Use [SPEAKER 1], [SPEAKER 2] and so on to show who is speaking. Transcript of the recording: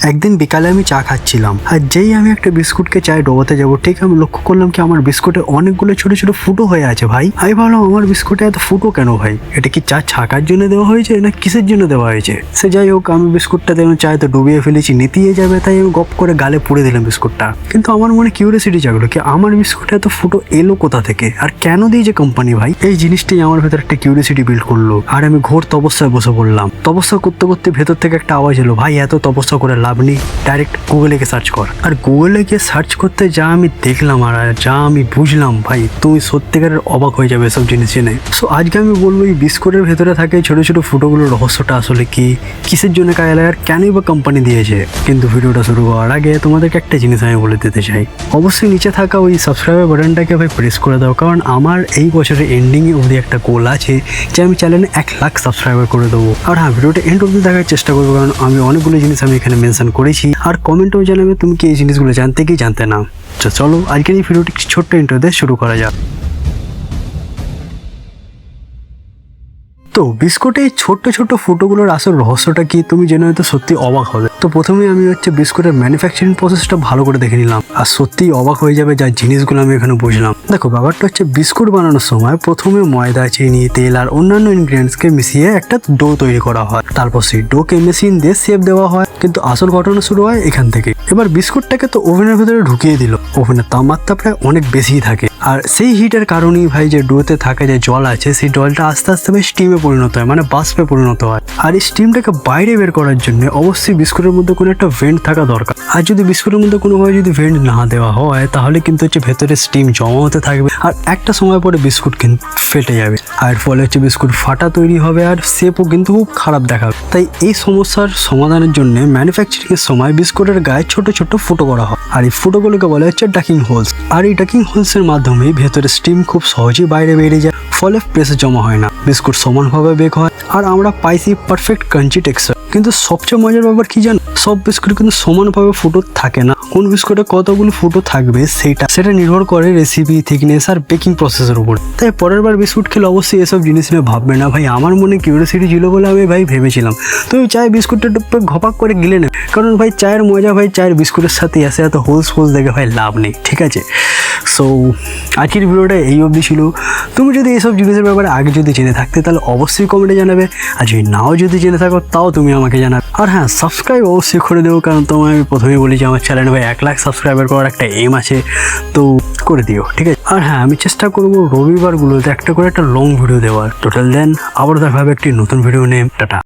[SPEAKER 1] একদিন বিকালে আমি চা খাচ্ছিলাম, আর যেই আমি একটা বিস্কুটকে চায়ে ডোবাতে যাবো, ঠিক আমি লক্ষ্য করলাম কি আমার বিস্কুটে অনেকগুলো ছোট ছোট ফুটো হয়ে আছে। ভাই আমি ভাবলাম আমার বিস্কুটে এত ফুটো কেন ভাই, এটা কি চা ছাকার জন্য দেওয়া হয়েছে না কিসের জন্য দেওয়া হয়েছে? সে যাই হোক, আমি বিস্কুটটা দেখলাম চায়ে তো ডুবিয়ে ফেলেছি, নিতিয়ে যাবে, তাই আমি গপ করে গালে পুড়ে দিলাম বিস্কুটটা। কিন্তু আমার মনে কিউরিয়াসিটি জাগলো কি আমার বিস্কুটে এত ফুটো এলো কোথা থেকে আর কেন দিয়েছে কোম্পানি? ভাই এই জিনিসটাই আমার ভেতর একটা কিউরিয়াসিটি বিল্ড করলো, আর আমি ঘোর তপস্যায় বসে পড়লাম। তপস্যা করতে করতে ভেতর থেকে একটা আওয়াজ এলো, ভাই এত তপস্যা করে লাভ নেই, ডাইরেক্ট গুগলে গিয়ে সার্চ কর। আর গুগলে গিয়ে সার্চ করতে যা আমি দেখলাম আর যা আমি বুঝলাম, ভাই তুমি সত্যিকারের অবাক হয়ে যাবে এসব জিনিস জেনে। সো আজকে আমি বলবো এই বিস্কুটের ভেতরে থাকে ছোট ছোট ফুটোগুলোর রহস্যটা আসলে কি, কিসের জন্য কাজে লাগে আর কেনই বা কোম্পানি দিয়েছে। কিন্তু ভিডিওটা শুরু করার আগে তোমাদেরকে একটা জিনিস আমি বলে দিতে চাই, অবশ্যই নিচে থাকা ওই সাবস্ক্রাইব বাটনটাকে ভাই প্রেস করে দাও, কারণ আমার এই বছরের এন্ডিংয়ে অবধি একটা গোল আছে যে আমি চ্যানেলে 1 লাখ সাবস্ক্রাইবার করে দেবো। আর হ্যাঁ, ভিডিওটা এন্ড অবধি দেখার চেষ্টা করবো, কারণ আমি অনেকগুলো জিনিস আমি এখানে মেনশন করেছি, আর কমেন্টেও জানাবে তুমি কি এই জিনিসগুলো জানতে কি জানতে না। তো চলো আজকের এই ভিডিওটি ছোট্ট ইন্ট্রো দিয়ে শুরু করা যাক। তো বিস্কুটে এই ছোট্ট ছোট্ট ফুটোগুলোর আসল রহস্যটা কি তুমি জেনে হয়তো সত্যি অবাক হবে। তো প্রথমে আমি বিস্কুটের ম্যানুফ্যাকচারিং প্রসেসটা ভালো করে দেখে নিলাম, আর সত্যিই অবাক হয়ে যাবে যা জিনিসগুলো আমি এখানে বুঝলাম। দেখো ব্যাপারটা বিস্কুট বানানোর সময় প্রথমে ময়দা, চিনি, তেল আর অন্যান্য ইনগ্রিডিয়েন্টসকে মিশিয়ে একটা ডো তৈরি করা হয়, তারপর সেই ডোকে মেশিন দিয়ে শেপ দেওয়া হয়। কিন্তু আসল ঘটনা শুরু হয় এখান থেকে। এবার বিস্কুটটাকে তো ওভেনের ভেতরে ঢুকিয়ে দিল, ওভেনের তাপমাত্রা প্রায় অনেক বেশিই থাকে, আর সেই হিটের কারণেই ভাই যে ডোতে থাকে যে জল আছে সেই জলটা আস্তে আস্তে ভাই স্টিমে পরিণত হয়, মানে বাষ্পে পরিণত হয়। আর এই স্টিমটাকে বাইরে বের করার জন্য অবশ্যই বিস্কুটের মধ্যে কোনো একটা ভেন্ট থাকা দরকার। আর যদি বিস্কুটের মধ্যে কোনোভাবে যদি ভেন্ট না দেওয়া হয় তাহলে কিন্তু ভেতরে স্টিম জমা হতে থাকবে, আর একটা সময় পরে বিস্কুট কিন্তু ফেটে যাবে, আর ফলে বিস্কুট ফাটা তৈরি হবে, আর শেপও কিন্তু খুব খারাপ দেখাবে। তাই এই সমস্যার সমাধানের জন্য ম্যানুফ্যাকচারিং এর সময় বিস্কুটের গায়ে ছোট ছোট ফুটো করা হয়, আর এই ফুটোগুলোকে বলা হচ্ছে ডাকিং হোলস। আর এই ডাকিং হোলস এর মাধ্যমে ভেতরে স্টিম খুব সহজেই বাইরে বেরিয়ে যায়, ফলে প্রেসার জমা হয় না, বিস্কুট সমানভাবে বেক হয়, আর আমরা পাইছি পারফেক্ট ক্রাঞ্চি টেক্সচার। কিন্তু সবচেয়ে মজার ব্যাপার কি জানো, সব বিস্কুটে কিন্তু সমানভাবে ফুটো থাকে না। কোন বিস্কুটে কতগুলো ফুটো থাকবে সেটা নির্ভর করে রেসিপি, থিকনেস আর বেকিং প্রসেসের উপর। তাই পরের বার বিস্কুট খেলে অবশ্যই এসব জিনিস নিয়ে ভাববে না। ভাই আমার মনে কিউরিয়াসিটি ছিল বলে আমি ভাই ভেবেছিলাম তুমি চায় বিস্কুটটা ঘপাক করে গিলে নেবে, কারণ ভাই চায়ের মজা ভাই চায়ের বিস্কুটের সাথে আসে, এত হোলস দেখে ভাই লাভ নেই, ঠিক আছে? সো আজকের ভিডিওটা এই অবধি ছিল। তুমি যদি এইসব জিনিসের ব্যাপারে আগে যদি জেনে থাকতে তাহলে অবশ্যই কমেন্টে জানাবে, আর যদি নাও যদি জেনে থাকো তাও তুমি আমাকে জানাবে। আর হ্যাঁ, সাবস্ক্রাইব অবশ্যই করে দেবো, কারণ তোমায় আমি প্রথমেই বলি যে আমার চ্যানেলে ভাই 1 লাখ সাবস্ক্রাইবার করার একটা এম আছে, তো করে দিও, ঠিক আছে? আর হ্যাঁ, আমি চেষ্টা করবো রবিবারগুলোতে একটা করে একটা লং ভিডিও দেওয়ার। টোটাল দেন আবার দেখা হবে একটি নতুন ভিডিও নিয়ে। টাটা।